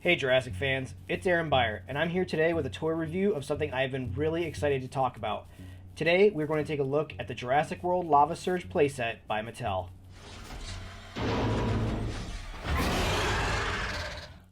Hey Jurassic fans, it's Aaron Beyer, and I'm here today with a toy review of something I've been really excited to talk about. Today, we're going to take a look at the Jurassic World Lava Surge playset by Mattel.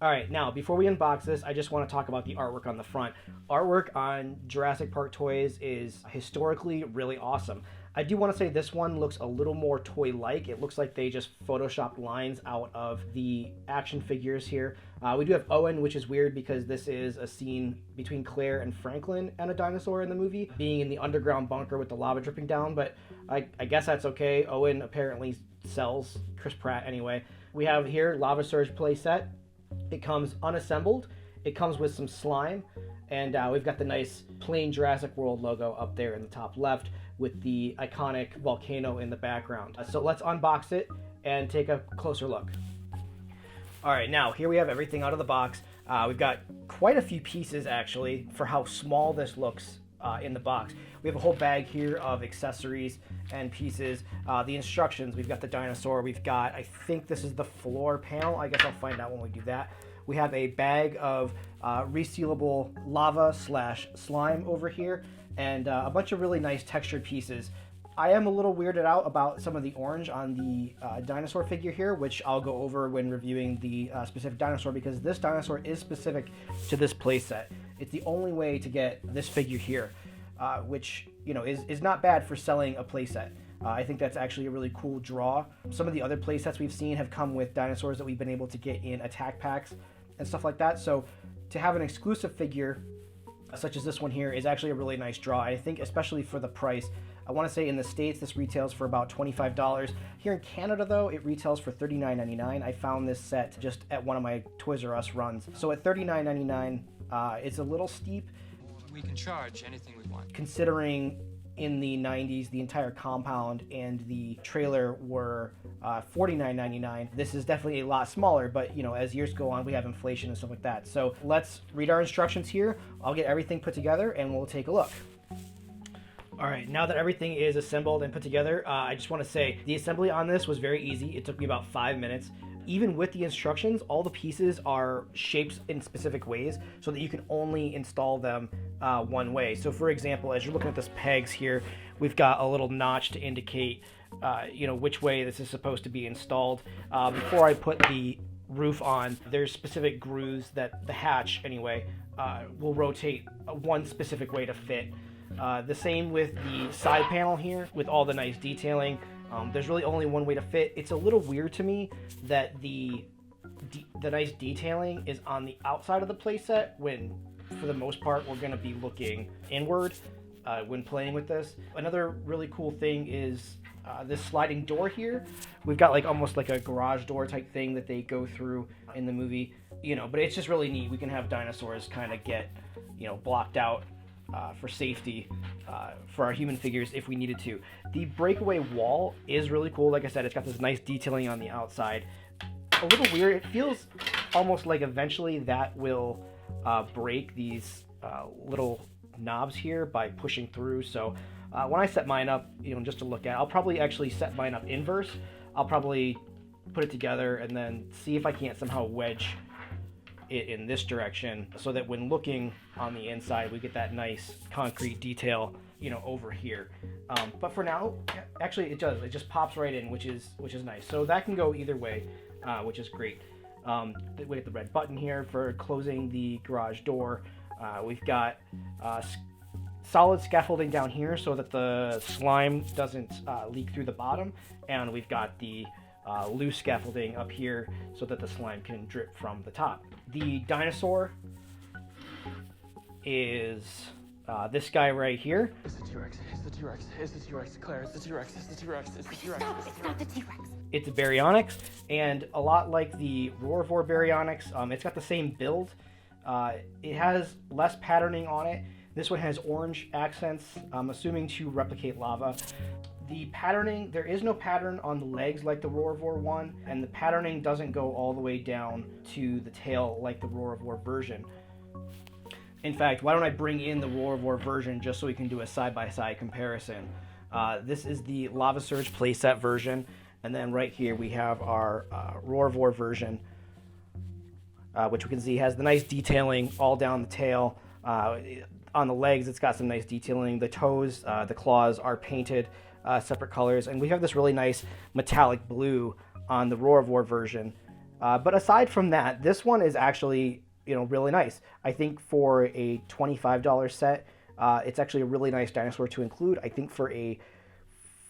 Alright, now before we unbox this, I just want to talk about the artwork on the front. Artwork on Jurassic Park toys is historically really awesome. I do want to say this one looks a little more toy-like. It looks like they just photoshopped lines out of the action figures here. We do have Owen, which is weird because this is a scene between Claire and Franklin and a dinosaur in the movie, being in the underground bunker with the lava dripping down, but I guess that's okay. Owen apparently sells Chris Pratt anyway. We have here Lava Surge playset. It comes unassembled. It comes with some slime, and we've got the nice plain Jurassic World logo up there in the top left with the iconic volcano in the background. So let's unbox it and take a closer look. All right, now here we have everything out of the box. We've got quite a few pieces actually for how small this looks in the box. We have a whole bag here of accessories and pieces. The instructions, we've got the dinosaur, we've got, I think this is the floor panel. I guess I'll find out when we do that. We have a bag of resealable lava / slime over here, and a bunch of really nice textured pieces. I am a little weirded out about some of the orange on the dinosaur figure here, which I'll go over when reviewing the specific dinosaur, because this dinosaur is specific to this playset. It's the only way to get this figure here, which is not bad for selling a playset. I think that's actually a really cool draw. Some of the other playsets we've seen have come with dinosaurs that we've been able to get in attack packs and stuff like that. So to have an exclusive figure such as this one here is actually a really nice draw. I think especially for the price. I want to say in the States this retails for about $25. Here in Canada though, it retails for $39.99. I found this set just at one of my Toys R Us runs. So at $39.99, it's a little steep. We can charge anything we want. Considering in the 90s, the entire compound and the trailer were $49.99. This is definitely a lot smaller, but as years go on, we have inflation and stuff like that. So let's read our instructions here. I'll get everything put together and we'll take a look. All right, now that everything is assembled and put together, I just want to say the assembly on this was very easy. It took me about 5 minutes. Even with the instructions, all the pieces are shaped in specific ways so that you can only install them one way. So for example, as you're looking at this pegs here, we've got a little notch to indicate which way this is supposed to be installed. Before I put the roof on, there's specific grooves that the hatch anyway will rotate one specific way to fit. The same with the side panel here with all the nice detailing. There's really only one way to fit. It's a little weird to me that the nice detailing is on the outside of the playset when, for the most part, we're going to be looking inward when playing with this. Another really cool thing is this sliding door here. We've got almost like a garage door type thing that they go through in the movie, but it's just really neat. We can have dinosaurs kind of get, blocked out for safety for our human figures if we needed to. The breakaway wall is really cool. Like I said, it's got this nice detailing on the outside. A little weird. It feels almost like eventually that will break these little knobs here by pushing through. So when I set mine up, just to look at, I'll probably actually set mine up inverse. I'll probably put it together and then see if I can't somehow wedge it in this direction so that when looking on the inside we get that nice concrete detail over here, but for now actually it just pops right in, which is nice. So that can go either way, which is great. We get the red button here for closing the garage door. We've got solid scaffolding down here so that the slime doesn't leak through the bottom, and we've got the loose scaffolding up here so that the slime can drip from the top. The dinosaur is this guy right here. It's the T-Rex. It's the T-Rex. It's the T-Rex. Claire, it's the T-Rex. It's the T-Rex. It's the T-Rex. Stop! It's not the T-Rex. It's a Baryonyx, and a lot like the Roarvor Baryonyx, it's got the same build. It has less patterning on it. This one has orange accents, I'm assuming to replicate lava. The patterning, there is no pattern on the legs like the Roarvor one, and the patterning doesn't go all the way down to the tail like the Roarvor version. In fact, why don't I bring in the Roarvor version just so we can do a side-by-side comparison. This is the Lava Surge playset version, and then right here we have our Roarvor version. which we can see has the nice detailing all down the tail. On the legs, it's got some nice detailing. The toes, the claws are painted separate colors, and we have this really nice metallic blue on the Roarvor version. But aside from that, this one is actually, really nice. I think for a $25 set, it's actually a really nice dinosaur to include. I think for a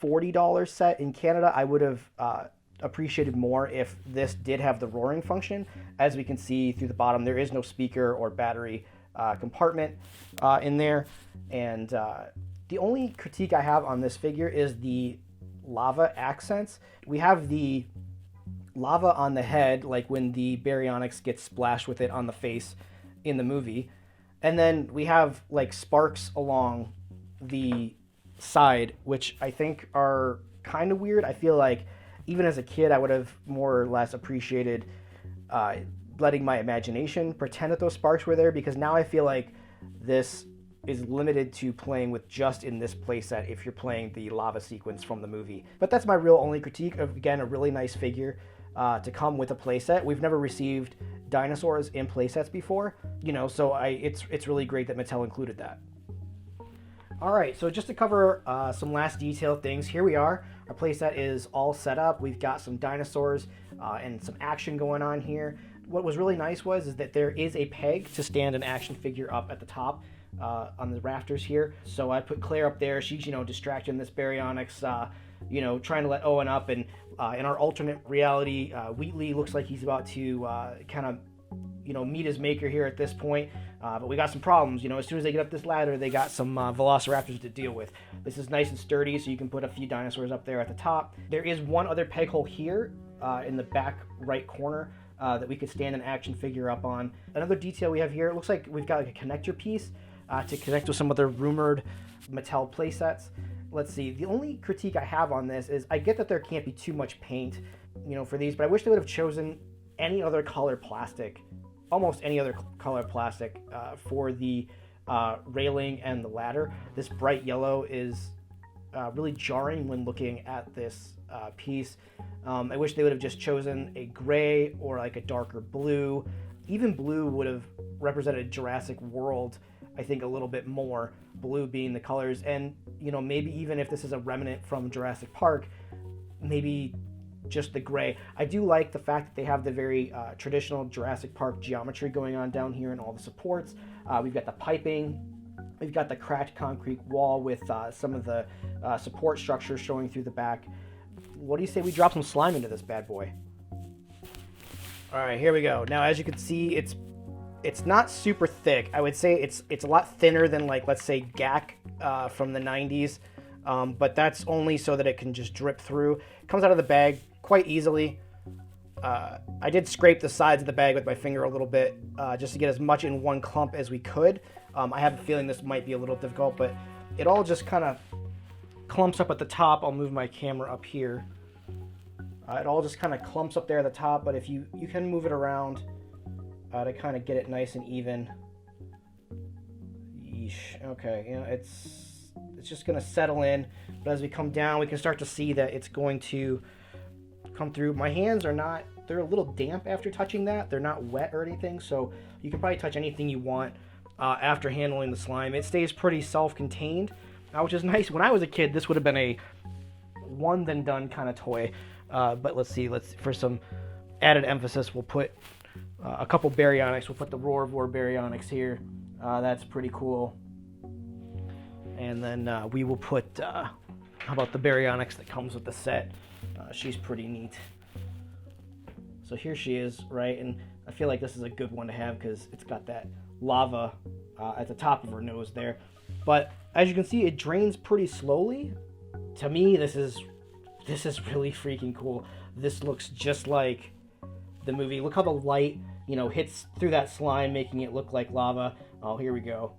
$40 set in Canada, I would have appreciated more if this did have the roaring function. As we can see through the bottom, there is no speaker or battery compartment in there. And the only critique I have on this figure is the lava accents. We have the lava on the head, like when the Baryonyx gets splashed with it on the face in the movie. And then we have like sparks along the side, which I think are kind of weird. I feel like even as a kid, I would have more or less appreciated letting my imagination pretend that those sparks were there, because now I feel like this is limited to playing with just in this playset if you're playing the lava sequence from the movie. But that's my real only critique of, again, a really nice figure to come with a playset. We've never received dinosaurs in playsets before, so it's really great that Mattel included that. All right, so just to cover some last detailed things, here we are. Our playset is all set up. We've got some dinosaurs and some action going on here. What was really nice is that there is a peg to stand an action figure up at the top on the rafters here. So I put Claire up there. She's, distracting this Baryonyx, trying to let Owen up. And in our alternate reality, Wheatley looks like he's about to kind of, meet his maker here at this point. But we got some problems. As soon as they get up this ladder, they got some velociraptors to deal with. This is nice and sturdy, so you can put a few dinosaurs up there at the top. There is one other peg hole here in the back right corner that we could stand an action figure up on. Another detail we have here, it looks like we've got like a connector piece to connect with some of the rumored Mattel playsets. Let's see, the only critique I have on this is I get that there can't be too much paint, for these, but I wish they would have chosen any other color plastic, almost any other color plastic for the railing and the ladder. This bright yellow is really jarring when looking at this piece. I wish they would have just chosen a gray or like a darker blue. Even blue would have represented Jurassic World, I think, a little bit more, blue being the colors. And, maybe even if this is a remnant from Jurassic Park, maybe just the gray. I do like the fact that they have the very traditional Jurassic Park geometry going on down here and all the supports. We've got the piping. We've got the cracked concrete wall with some of the support structures showing through the back. What do you say we drop some slime into this bad boy? All right, here we go. Now, as you can see, it's not super thick. I would say it's a lot thinner than, like, let's say GAC from the 90s, but that's only so that it can just drip through. It comes out of the bag quite easily. I did scrape the sides of the bag with my finger a little bit just to get as much in one clump as we could. I have a feeling this might be a little difficult, but it all just kind of clumps up at the top. I'll move my camera up here. It all just kind of clumps up there at the top, but if you can move it around to kind of get it nice and even. Yeesh. Okay, it's just going to settle in, but as we come down, we can start to see that it's going to come through. My hands are not, they're a little damp after touching that. They're not wet or anything, so you can probably touch anything you want after handling the slime. It stays pretty self-contained, which is nice. When I was a kid, this would have been a one then done kind of toy. But let's see, for some added emphasis, we'll put a couple Baryonyx. We'll put the Roarvor Baryonyx here. That's pretty cool. And then we will put, how about the Baryonyx that comes with the set? She's pretty neat. So here she is, right? And I feel like this is a good one to have because it's got that lava at the top of her nose there. But as you can see, it drains pretty slowly. To me, this is really freaking cool. This looks just like the movie. Look how the light, hits through that slime, making it look like lava. Oh, here we go.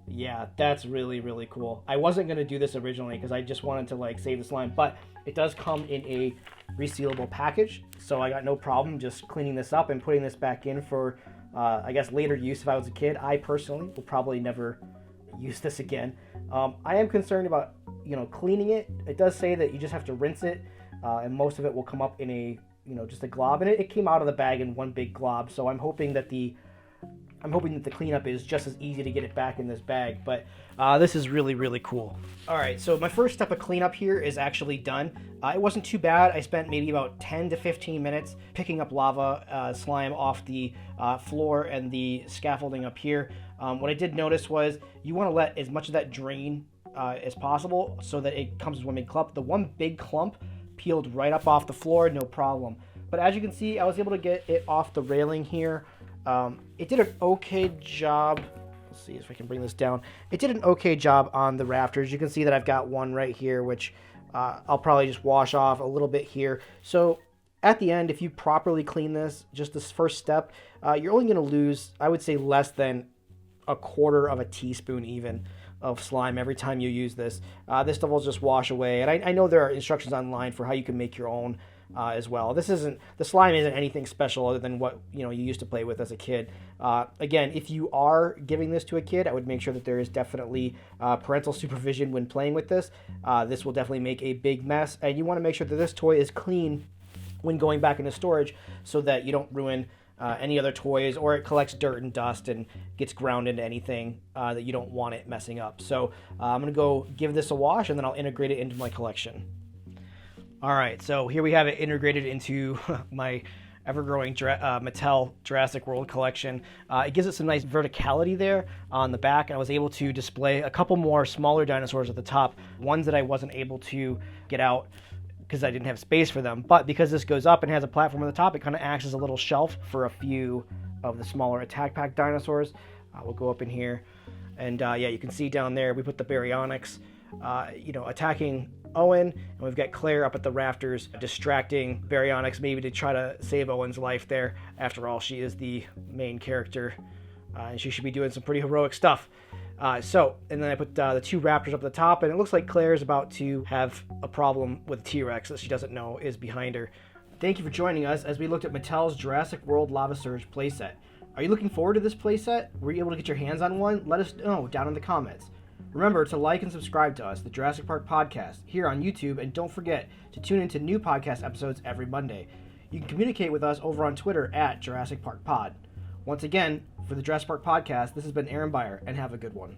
Yeah, that's really, really cool. I wasn't going to do this originally because I just wanted to save the slime, but it does come in a resealable package, so I got no problem just cleaning this up and putting this back in for, I guess, later use if I was a kid. I personally will probably never use this again. I am concerned about, cleaning it. It does say that you just have to rinse it, and most of it will come up in a just a glob, and it came out of the bag in one big glob. So I'm hoping that the cleanup is just as easy to get it back in this bag, but this is really, really cool. All right, so my first step of cleanup here is actually done. It wasn't too bad. I spent maybe about 10 to 15 minutes picking up lava slime off the floor and the scaffolding up here. What I did notice was you want to let as much of that drain as possible so that it comes as one big clump. The one big clump peeled right up off the floor, no problem. But as you can see, I was able to get it off the railing here. It did an okay job. Let's see if I can bring this down. It did an okay job on the rafters. You can see that I've got one right here, which I'll probably just wash off a little bit here. So at the end, if you properly clean this, just this first step, you're only going to lose, I would say, less than a quarter of a teaspoon even of slime every time you use this. This stuff will just wash away. And I know there are instructions online for how you can make your own as well. The slime isn't anything special other than what you used to play with as a kid. Again, if you are giving this to a kid, I would make sure that there is definitely parental supervision when playing with this. This will definitely make a big mess, and you want to make sure that this toy is clean when going back into storage so that you don't ruin any other toys, or it collects dirt and dust and gets ground into anything that you don't want it messing up. So I'm going to go give this a wash, and then I'll integrate it into my collection. All right, so here we have it integrated into my ever-growing Mattel Jurassic World collection. It gives it some nice verticality there on the back, and I was able to display a couple more smaller dinosaurs at the top, ones that I wasn't able to get out because I didn't have space for them. But because this goes up and has a platform at the top, it kind of acts as a little shelf for a few of the smaller Attack Pack dinosaurs. We'll go up in here, and yeah, you can see down there we put the Baryonyx, attacking Owen, and we've got Claire up at the rafters distracting Baryonyx, maybe to try to save Owen's life there. After all, she is the main character, and she should be doing some pretty heroic stuff. And then I put the two raptors up at the top, and it looks like Claire is about to have a problem with T-Rex that she doesn't know is behind her. Thank you for joining us as we looked at Mattel's Jurassic World Lava Surge playset. Are you looking forward to this playset? Were you able to get your hands on one? Let us know down in the comments. Remember to like and subscribe to us, the Jurassic Park Podcast, here on YouTube, and don't forget to tune into new podcast episodes every Monday. You can communicate with us over on Twitter at Jurassic Park Pod. Once again, for the Jurassic Park Podcast, this has been Aaron Beyer, and have a good one.